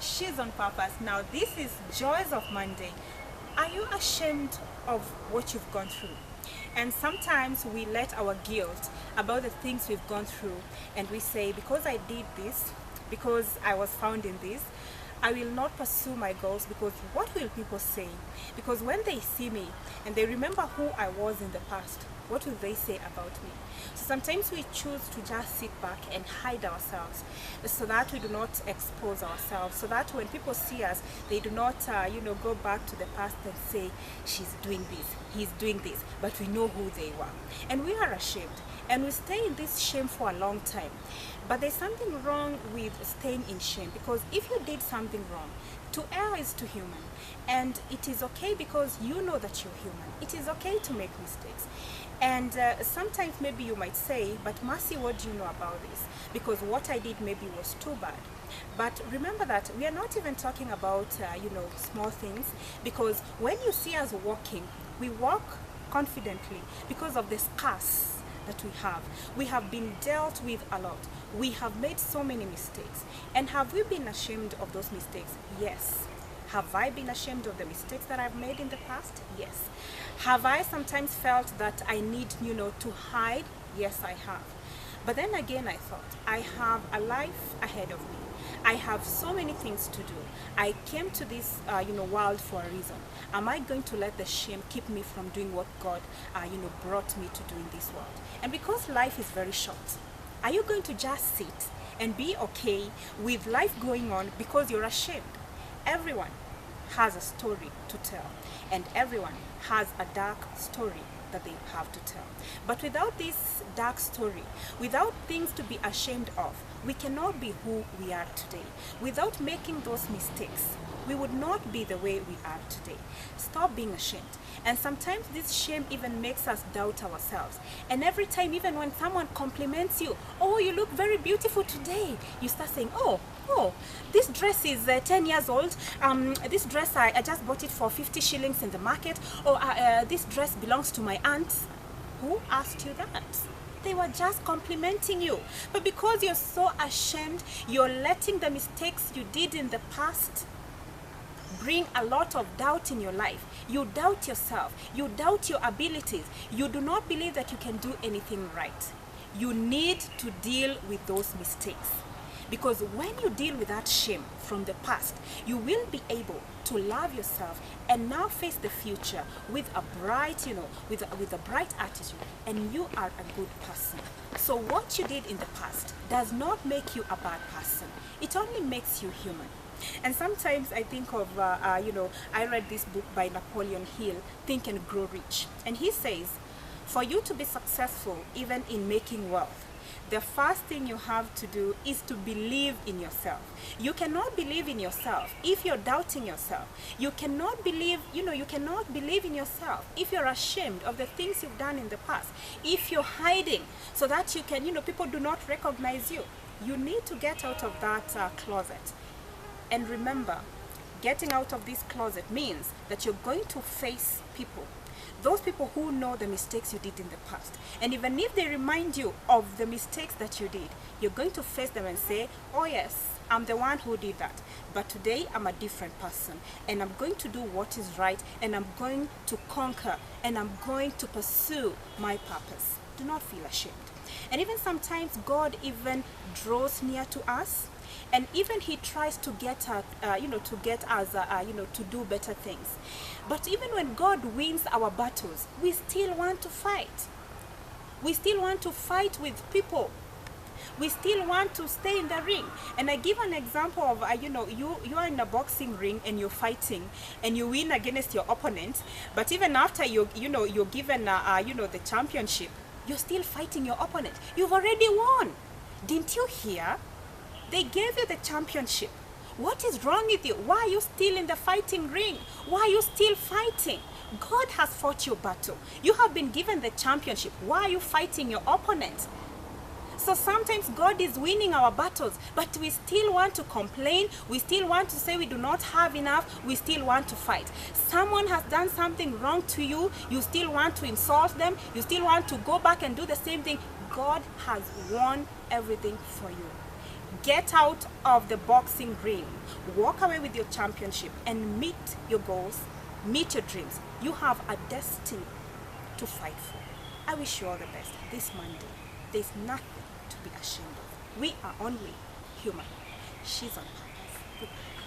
She's on Purpose. Now, this is Joys of Monday. Are you ashamed of what you've gone through? And sometimes we let our guilt about the things we've gone through and we say, because I did this, because I was found in this, I will not pursue my goals because what will people say? Because when they see me and they remember who I was in the past, what will they say about me? So sometimes we choose to just sit back and hide ourselves so that we do not expose ourselves, so that when people see us, they do not, go back to the past and say, she's doing this, he's doing this, but we know who they were. And we are ashamed. And we stay in this shame for a long time. But there's something wrong with staying in shame, because if you did something wrong, to err is to human. And it is okay because you know that you're human. It is okay to make mistakes. And sometimes maybe you might say, but Mercy, what do you know about this? Because what I did maybe was too bad. But remember that we are not even talking about, small things. Because when you see us walking, we walk confidently because of the scars that we have. We have been dealt with a lot. We have made so many mistakes. And have we been ashamed of those mistakes? Yes. Have I been ashamed of the mistakes that I've made in the past? Yes. Have I sometimes felt that I need, to hide? Yes, I have. But then again, I thought, I have a life ahead of me. I have so many things to do. I came to this, world for a reason. Am I going to let the shame keep me from doing what God, brought me to do in this world? And because life is very short, are you going to just sit and be okay with life going on because you're ashamed? Everyone has a story to tell, and everyone has a dark story that they have to tell. But without this dark story, without things to be ashamed of, we cannot be who we are today. Without making those mistakes, we would not be the way we are today. Stop being ashamed. And sometimes this shame even makes us doubt ourselves. And every time, even when someone compliments you, oh, you look very beautiful today, you start saying, oh, this dress is 10 years old. This dress, I just bought it for 50 shillings in the market. Or this dress belongs to my aunt. Who asked you that? They were just complimenting you. But because you're so ashamed, you're letting the mistakes you did in the past bring a lot of doubt in your life. You doubt yourself. You doubt your abilities. You do not believe that you can do anything right. You need to deal with those mistakes. Because when you deal with that shame from the past, you will be able to love yourself and now face the future with a bright, with a bright attitude, and you are a good person. So what you did in the past does not make you a bad person. It only makes you human. And sometimes I think of, I read this book by Napoleon Hill, Think and Grow Rich. And he says, for you to be successful, even in making wealth, the first thing you have to do is to believe in yourself. You cannot believe in yourself if you're doubting yourself. You cannot believe in yourself if you're ashamed of the things you've done in the past. If you're hiding so that you can, people do not recognize you. You need to get out of that closet. And remember, getting out of this closet means that you're going to face people. Those people who know the mistakes you did in the past. And even if they remind you of the mistakes that you did, you're going to face them and say, oh yes, I'm the one who did that. But today I'm a different person. And I'm going to do what is right. And I'm going to conquer. And I'm going to pursue my purpose. Do not feel ashamed. And even sometimes God even draws near to us. And even he tries to get us, to do better things. But even when God wins our battles, we still want to fight. We still want to fight with people. We still want to stay in the ring. And I give an example of, you are in a boxing ring and you're fighting and you win against your opponent. But even after you're given, the championship, you're still fighting your opponent. You've already won. Didn't you hear? They gave you the championship. What is wrong with you? Why are you still in the fighting ring? Why are you still fighting? God has fought your battle. You have been given the championship. Why are you fighting your opponent? So sometimes God is winning our battles, but we still want to complain. We still want to say we do not have enough. We still want to fight. Someone has done something wrong to you. You still want to insult them. You still want to go back and do the same thing. God has won everything for you. Get out of the boxing ring, walk away with your championship, and meet your goals, meet your dreams. You have a destiny to fight for. I wish you all the best this Monday. There's nothing to be ashamed of. We are only human. She's on purpose. Goodbye.